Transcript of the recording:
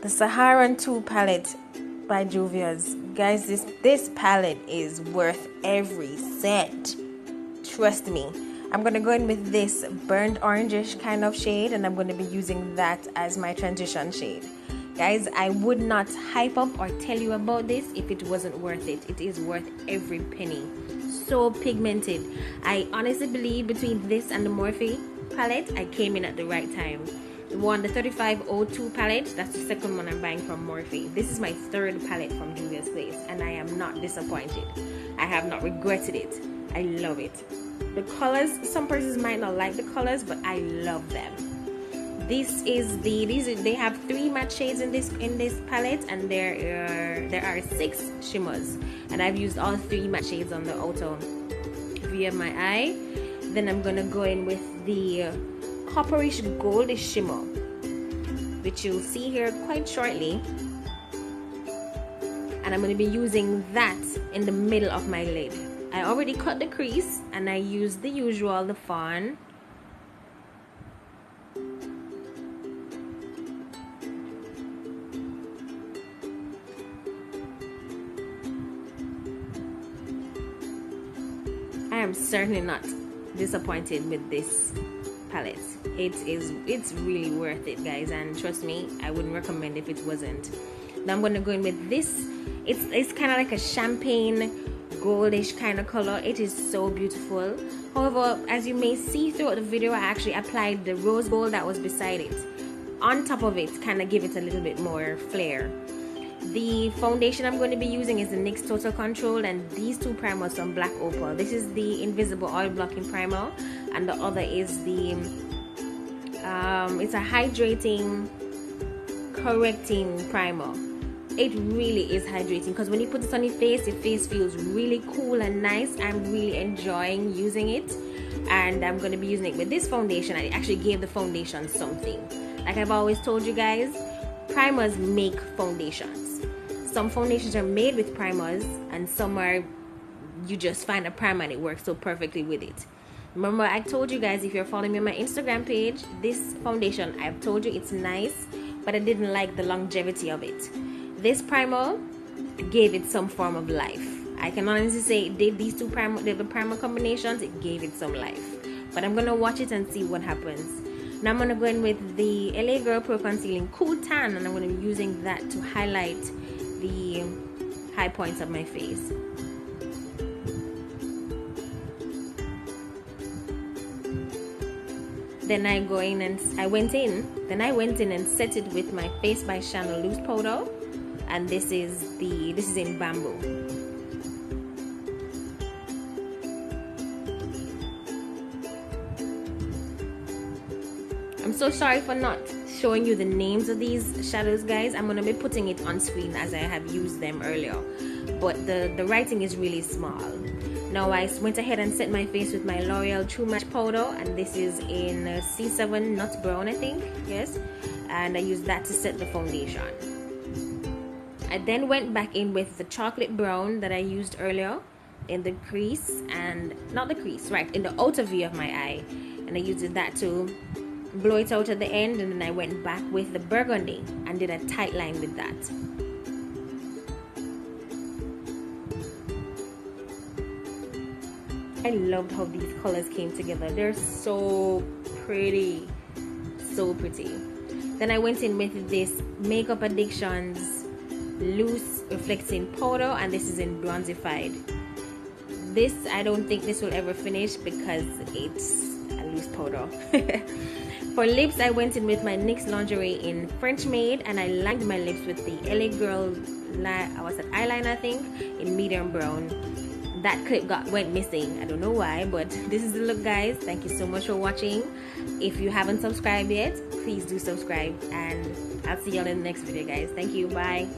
The Saharan 2 palette by Juvia's. Guys, this palette is worth every cent. Trust me. I'm going to go in with this burnt orangish kind of shade, and I'm going to be using that as my transition shade. Guys, I would not hype up or tell you about this if it wasn't worth it. It is worth every penny. So pigmented. I honestly believe between this and the Morphe palette, I came in at the right time. The 3502 palette, that's the second one I'm buying from Morphe. This is my third palette from Juvia's Place, and I am not disappointed. I have not regretted it. I love it. The colors, some persons might not like the colors, but I love them. They have 3 matte shades in this palette, and there are 6 shimmers, and I've used all 3 matte shades on the outer V of my eye. Then I'm gonna go in with the copperish goldish shimmer, which you'll see here quite shortly, and I'm going to be using that in the middle of my lid. I already cut the crease, and I used the usual, the fawn. I am certainly not disappointed with this palette. It's really worth it, guys, and trust me, I wouldn't recommend if it wasn't. Now I'm going to go in with this. It's kind of like a champagne goldish kind of color. It is so beautiful. However, as you may see throughout the video, I actually applied the rose gold that was beside it on top of it, kind of give it a little bit more flair. The foundation I'm going to be using is the NYX Total Control, and these 2 primers from Black Opal. This is the Invisible Oil Blocking Primer, and the other is the it's a hydrating correcting primer. It really is hydrating, because when you put this on your face feels really cool and nice. I'm really enjoying using it, and I'm going to be using it with this foundation. I actually gave the foundation something. Like I've always told you guys, primers make foundations. Some foundations are made with primers, and some are you just find a primer and it works so perfectly with it. Remember, I told you guys, if you're following me on my Instagram page, this foundation, I've told you it's nice, but I didn't like the longevity of it. This primer gave it some form of life. I can honestly say it did. These 2 the primer combinations, it gave it some life. But I'm going to watch it and see what happens. Now I'm going to go in with the LA Girl Pro Concealing Cool Tan, and I'm going to be using that to highlight the high points of my face. Then I went in and set it with my Face by Chanel loose powder, and this is in Bamboo. I'm so sorry for not showing you the names of these shadows, guys. I'm going to be putting it on screen as I have used them earlier, but the writing is really small. Now I went ahead and set my face with my L'Oreal True Match powder, and this is in C7 Nut Brown, I think, yes, and I used that to set the foundation. I then went back in with the chocolate brown that I used earlier in the crease, and not the crease, right, in the outer V of my eye, and I used that to blow it out at the end, and then I went back with the burgundy and did a tight line with that. I loved how these colors came together. They're so pretty, so pretty. Then I went in with this Makeup Addictions loose reflecting powder, and this is in Bronzified. This, I don't think this will ever finish because it's a loose powder. For lips, I went in with my NYX Lingerie in French Maid, and I lined my lips with the LA Girl eyeliner, I think, in medium brown. That clip went missing. I don't know why, but this is the look, guys. Thank you so much for watching. If you haven't subscribed yet, please do subscribe, and I'll see y'all in the next video, guys. Thank you. Bye.